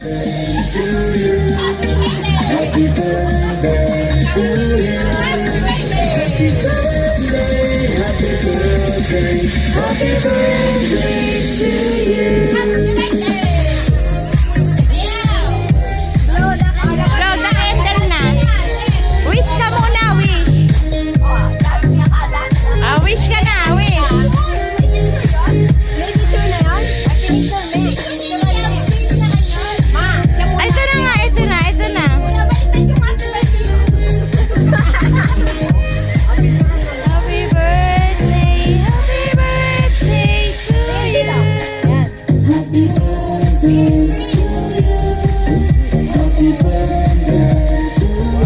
Happy birthday to you. Happy birthday, happy birthday, happy birthday to you. Blow the candle na. Wish ka muna, wish. Wish ka na, wish. Ito na nga, ito na, ito na. Happy birthday to you. Happy birthday to you. Happy birthday to you.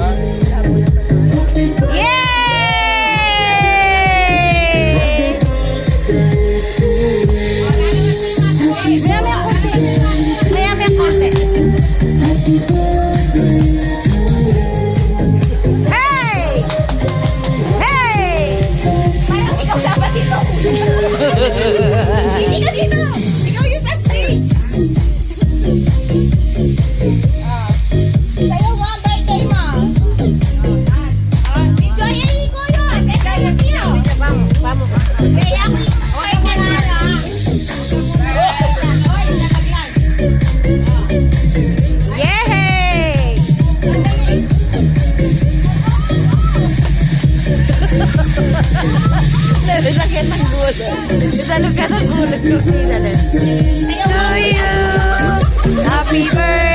Yay! Maya-maya konti. Happy birthday to you. Hey! Hey! Parang ikaw dapat dito. Hindi ka dito. Ikaw yung sa stage. Sa'yo nga ang birthday mo. Video yan ko yun. Teka, video. Vamos. Kaya ako yung birthday na lang. Oy, nakaglan. Yay! Nalagyan ng gulo. Nalagyan ng gulo. To you. Happy birthday.